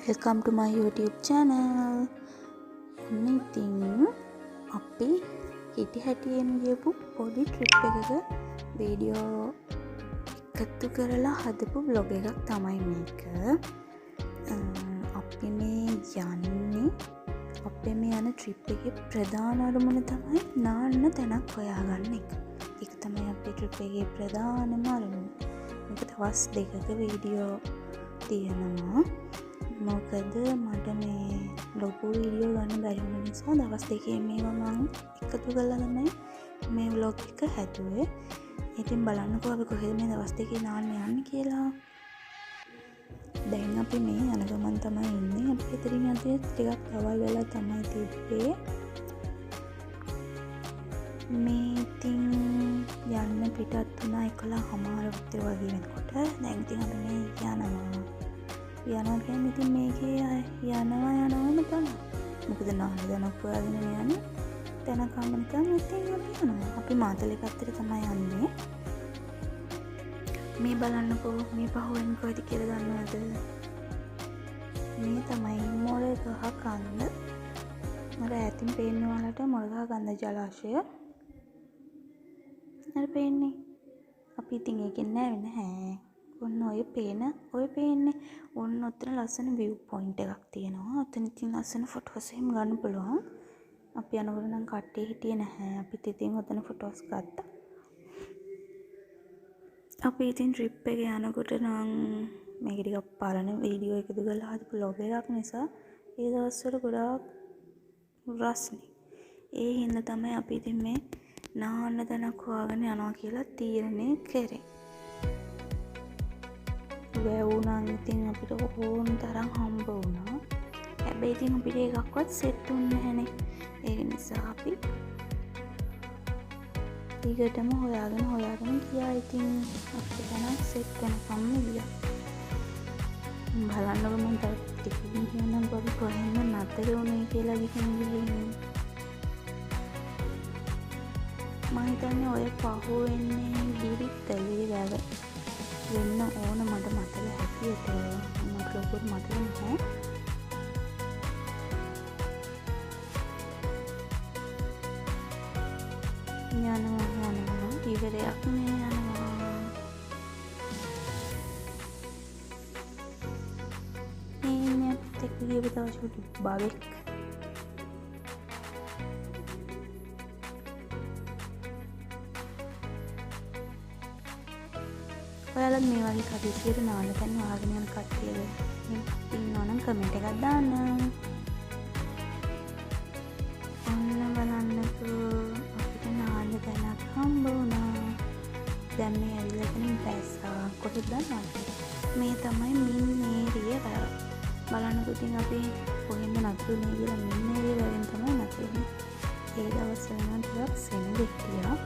Welcome to my YouTube channel. ඔන්න ඉතින් අපි හිටි හැටියෙන් ගියපු පොඩි ට්‍රිප් එකක වීඩියෝ එකතු කරලා හදපු බ්ලොග් එකක් තමයි මේක. අපි මේ යන්නේ අපේ මේ යන ට්‍රිප් එකේ ප්‍රධාන අරමුණ තමයි නාන්න තැනක් හොයාගන්න එක. ඒක තමයි අපේ ට්‍රිප් එකේ ප්‍රධානම අරමුණ. මේක දවස් දෙකක වීඩියෝ තියෙනවා. මොකද මට මේ ලොකු වීඩියෝ ගන්න බැරි වුණ නිසා දවස් දෙකේ මේවා මම එකතු කරලා තමයි මේ vlog එක හැදුවේ. ඉතින් බලන්නකෝ අපි කොහෙද මේ දවස් දෙකේ නාන්න යන්නේ කියලා. දැන් අපි මේ යන ගමන් තමයි ඉන්නේ. අපි ඉතින් අද ටිකක් අවල් වෙලා තමයි තිබ්බේ. මේ ඉතින් යන්න පිටත් වුණා 11:00 විතර වගේ වෙනකොට. දැන් ඉතින් අපි මේ යනවා කියන්නේ ඉතින් මේකේ යනවාම තමයි. මොකද නාන්න දැනක් හොයාගෙන යන්නේ. දැනකම නිකන් ඉතින් අපි යනවා. අපි මාතලේ පැත්තට තමයි යන්නේ. මේ බලන්නකෝ මේ පහුවෙන් කොහෙද කියලා දන්නවද? මේ තමයි මොරගහ කන්ද. මට ඈතින් පේන්නේ ඔයාලට මොරගහ කන්ද ජලාශය. හරි පේන්නේ. අපි ඉතින් ඒකෙන් නැහැ. ඔන්න ඔය පේන්නේ ඔන්න ඔතන ලස්සන view point එකක් තියෙනවා. ඔතන ඉතින් ලස්සන ෆොටෝස් එහෙම ගන්න පුළුවන්. අපි යනකොට නම් කට්ටිය හිටියේ නැහැ. අපිත් ඉතින් ඔතන ෆොටෝස් ගත්තා. අපි ඉතින් ට්‍රිප් එක යනකොට නම් මේක ටිකක් පරණ වීඩියෝ එකද කරලා හදපු vlog එකක් නිසා ඒ දවස්වල ගොඩාක් රස්නේ. ඒ හින්දා තමයි අපි ඉතින් මේ නාන්න තැනක් හොයාගෙන යනවා කියලා තීරණය කරේ. වැවුනන් ඉතින් අපිට ඕන තරම් හම්බ වුණා. හැබැයි ඉතින් අපිට එකක්වත් සෙට් වුණේ නැහනේ. ඒ නිසා අපි ඊකටම හොයාගෙන ගියා. ඉතින් අපිට නම් සෙට් වෙනකම් ගියා. බලන්නකො මම ටිකකින් කියන්නම් අපි කොහෙන්ද නතර වුණේ කියලා ගිහින් මම හිතන්නේ ඔය පහුවෙන්නේ ගිරිතලේ වැව වෙන්න ඕන. මට මතක හැටියට මට ලොකුට මතක නැහැ. යනවා ඉවරයක් නේ යනවා. මේ තෙක් ගියපු දවසට බවෙක් ඔයාලත් මේ වගේ කදිසියට නාන්න තැන් හොයාගෙන යන කට්ටියද ඉන්නවා නම් කමෙන්ට් එකක් දාන්න. ඔන්න බලන්නකෝ අපිට නාන්න තැනක් හම්බ වුණා. දැන් මේ ඇවිල්ලා තනින් පැස්සා කොහෙද දන්නවද? මේ තමයි මින්නේරිය වැව. බලන්නකෝ ඉතින් අපි කොහෙන්ද නතරුනේ කියලා මින්නේරිය වැවෙන් තමයි නතරුනේ. ඒ දවස්වල නම් ටිකක් සෙනඟ හිටියා.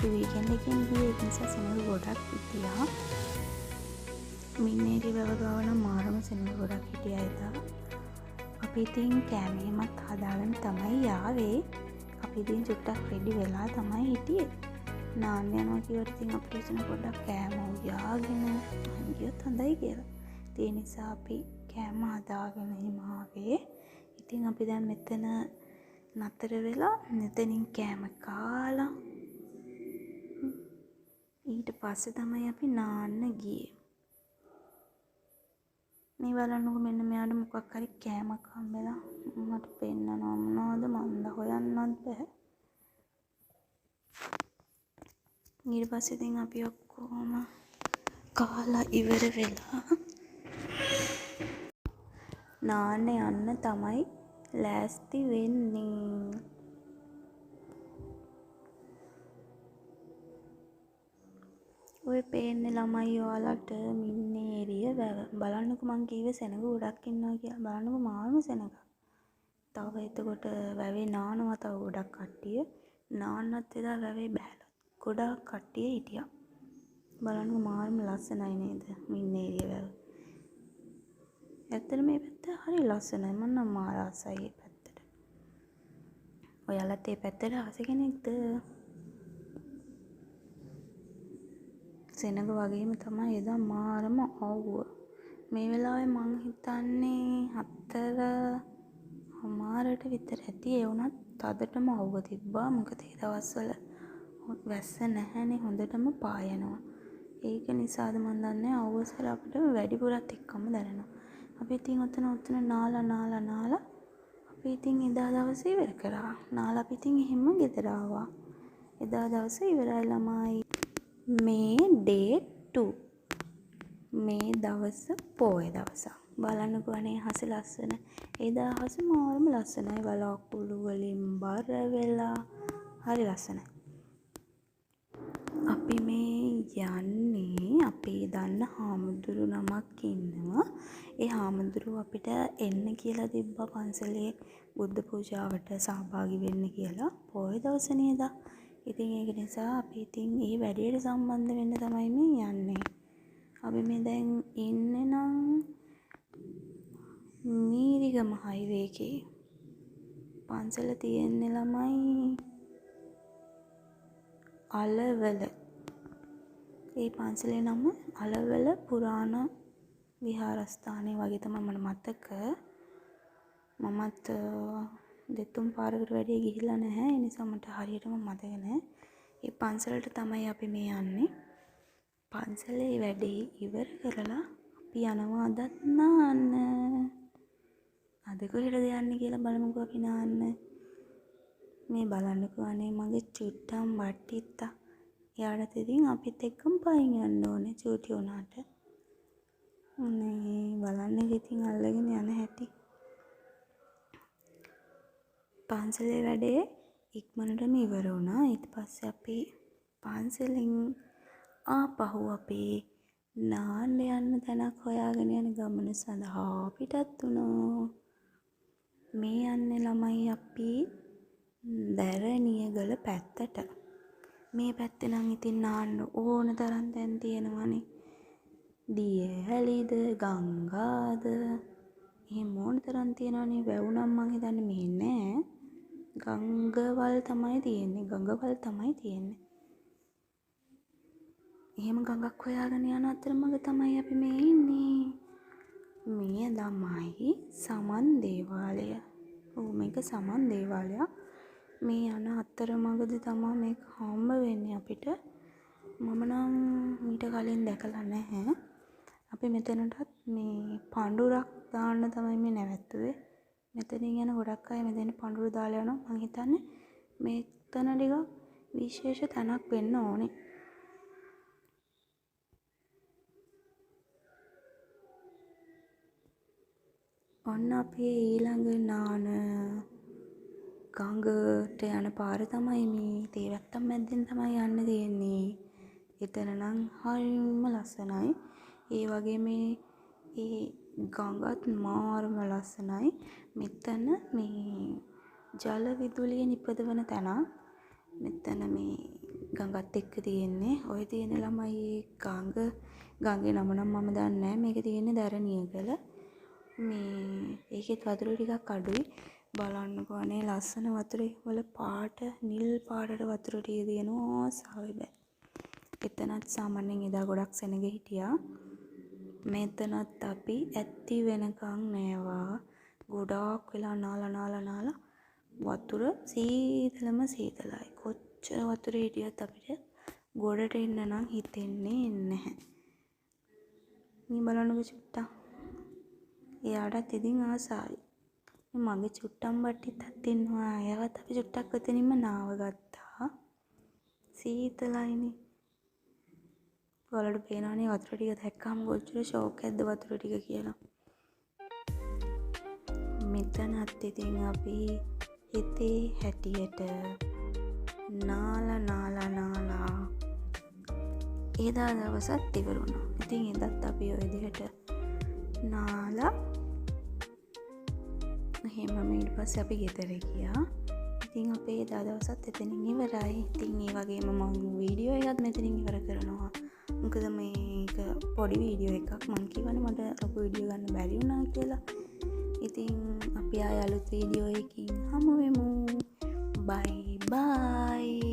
වීකෙන්ඩ් එකකින් ගියේ ඒ නිසා සෙනඟ ගොඩක් හිටියා. මින්නේරිය වැව ගාව නම් මාරම සෙනඟ ගොඩක් හිටියා එදා. අපි ඉතින් කෑම එහෙමත් හදාගෙන තමයි යාවේ. අපි ඉතින් චුට්ටක් රෙඩි වෙලා තමයි හිටියේ. නාන්න යනවා කියවට ඉතින් අපිට එතන පොඩ්ඩක් කෑම උයාගෙන ගියොත් හොඳයි කියලා. ඒ නිසා අපි කෑම හදාගෙන එහෙම ආවේ. ඉතින් අපි දැන් මෙතන නතර වෙලා මෙතනින් කෑම කාලා ඊට පස්සේ තමයි අපි නාන්න ගියේ. මේ බලන්නකො මෙන්න මෙයාට මොකක් හරි කෑමක් හම්බෙලා මට පෙන්නනවා. මොනවද මන්ද හොයන්නත් බෑ. ඊට පස්සේ ඉතින් අපි ඔක්කොම කාලා ඉවර වෙලා නාන්න යන්න තමයි ලෑස්ති වෙන්නේ. ඔය පේන්නේ ළමයි ඔයාලට මින්නේරිය වැව. බලන්නකෝ මං කිව්වේ සෙනඟ ගොඩක් ඉන්නවා කියලා. බලන්නකෝ මාළම සෙනඟ. තව එතකොට වැවේ නානවා තව ගොඩක් කට්ටිය. නාන්නත් එදා වැවේ බැලලා ගොඩක් කට්ටිය හිටියා. බලන්නකෝ මාළම ලස්සනයි නේද මින්නේරිය වැව. ඇත්තට මේ පැත්ත හරි ලස්සනයි. මම නම් මාර ආසයි මේ පැත්තට. ඔයාලත් මේ පැත්තට ආස කෙනෙක්ද? සෙනඟ වගේම තමයි එදා මාරම ආවුව. මේ වෙලාවේ මං හිතන්නේ 4:00 විතර ඇති. ඒ වුණත් තදටම අවුව තිබ්බා. මොකද ඒ දවස්වල වැස්ස නැහැනේ, හොඳටම පායනවා. ඒක නිසාද මන් දන්නේ අවුවසල අපිට වැඩිපුරත් එක්කම දැනෙනවා. අපි ඉතින් ඔතන නාලා අපි ඉතින් එදා දවසේ ඉවර කරා. නාලා අපි ඉතින් එහෙම ගෙදර ආවා. එදා දවසේ ඉවරයි ළමයි. මේ day 2. මේ දවස පොය දවසක්. බලන්නකෝ අනේ අහස ලස්සන. එදා අහස මාරම ලස්සනයි. වලාකුළු වලින් බර වෙලා හරි ලස්සනයි. අපි මේ යන්නේ අපේ දන්න හාමුදුරු නමක් ඉන්නවා. ඒ හාමුදුරුව අපිට එන්න කියලා තිබ්බා පන්සලේ බුද්ධ පූජාවට සහභාගී වෙන්න කියලා. පොය දවස නේද? ඉතින් ඒක නිසා අපි ඉතින් ඒ වැඩේට සම්බන්ධ වෙන්න තමයි මේ යන්නේ. අපි මේ දැන් ඉන්නේ නම් මීරිගම හයිවේ එකේ. පන්සල තියෙන්නේ ළමයි අලවල. ඒ පන්සලේ නම අලවල පුරාණ විහාරස්ථානය වගේ තමයි මට මතක. මමත් දෙතුන් පාරකට වැඩි ගිහිල්ලා නැහැ. ඒ නිසා මට හරියටම මතක නැහැ. ඒ පන්සලට තමයි අපි මේ යන්නේ. පන්සලේ වැඩේ ඉවර කරලා අපි යනවා අදත් නාන්න. අද කොහෙටද යන්නේ කියලා බලමුකෝ අපි නාන්න. මේ බලන්නකෝ අනේ මගේ චුට්ටම් වට්ටිත්තා. එයාට ඉතින් අපිත් එක්කම පයින් යන්න ඕනේ චූටි උනාට. මේ බලන්න ඉතින් අල්ලගෙන යන හැටි. පන්සලේ වැඩේ ඉක්මනටම ඉවර වුණා. ඊට පස්සේ අපි පන්සලෙන් ආපහු අපේ නාන්න යන්න තැනක් හොයාගෙන යන ගමන සඳහා පිටත් වුණා. මේ යන්නේ ළමයි අපි දැරණියගල පැත්තට. මේ පැත්තේ නම් ඉතින් නාන්න ඕන තරම් තැන් තියෙනවනේ. දියහැලිද ගංගාද එහෙම ඕන තරම් තියෙනවනේ. වැව් නම් මං හිතන්නේ මෙහෙ නෑ. ගංගවල් තමයි තියෙන්නේ. එහෙම ගඟක් හොයාගෙන යන අතරමඟ තමයි අපි මේ ඉන්නේ. මේ ළමයි සමන් දේවාලය. ඔව් මේක සමන් දේවාලයක්. මේ යන අතරමඟදී තමයි මේක හම්බ වෙන්නේ අපිට. මම නම් මීට කලින් දැකලා නැහැ. අපි මෙතනටත් මේ පඳුරක් දාන්න තමයි මේ නැවැත්තුවේ. මෙතනින් යන ගොඩක් අය මෙතන පඳුරු දාලා යනවා. මං හිතන්නේ මෙතන ටිකක් විශේෂ තැනක් වෙන්න ඕනේ. ඔන්න අපේ ඊළඟ නාන ගඟට යන පාර තමයි මේ. තේවැත්තම් මැද්දෙන් තමයි යන්න තියෙන්නේ. එතන නම් හරිම ලස්සනයි. ඒ වගේ මේ ගඟත් මාරම ලස්සනයි. මෙතන මේ ජල විදුලිය නිපදවන තැනක්. මෙතන මේ ගඟත් එක්ක තියෙන්නේ. ඔය තියෙන ළමයි ගඟේ නම නම් මම දන්නේ නැහැ. මේක තියෙන්නේ දැරණියගල. මේ ඒකෙත් වතුර ටිකක් අඩුයි. බලන්නකෝ අනේ ලස්සන වතුරේ වල පාට නිල් පාටට වතුර ටික තියෙනවා. සාවේ බෑ. එතනත් සාමාන්‍යයෙන් එදා ගොඩක් සෙනග හිටියා. මෙතනත් අපි ඇත්ති වෙනකන් නෑවා. ගොඩාක් වෙලා නාලා වතුර සීතලයි. කොච්චර වතුරේ හිටියත් අපිට ගොඩට එන්න නම් හිතෙන්නේ නැහැ. මේ බලන්නකෝ චුට්ටා. එයාටත් ඉතින් ආසාවයි. මගේ චුට්ටම් බට්ටිත් ඉන්නවා. එයාවත් අපි චුට්ටක් ඔතනින්ම නාව ගත්තා. සීතලයිනේ. ඔයාලට පේනවනේ වතුර ටික දැක්කම කොච්චර ෂෝක් එකක්ද වතුර ටික කියලා. මෙතනත් ඉතින් අපි හිතේ හැටියට නාලා එදා දවසත් ඉවර වුණා. ඉතින් එදත් අපි ඔය විදිහට නාලා එහෙම ඊට පස්සේ අපි ගෙදර ගියා. ඉතින් අපේ එදා දවසත් එතනින් ඉවරයි. ඉතින් ඒ වගේම මම වීඩියෝ එකත් මෙතනින් ඉවර කරනවා. මොකද මේක පොඩි වීඩියෝ එකක්. මං කියවනේ මට ලොකු වීඩියෝ ගන්න බැරි වුණා කියලා. ඉතින් අපි ආය අලුත් වීඩියෝ එකකින් හමු වෙමු. බයි බයි.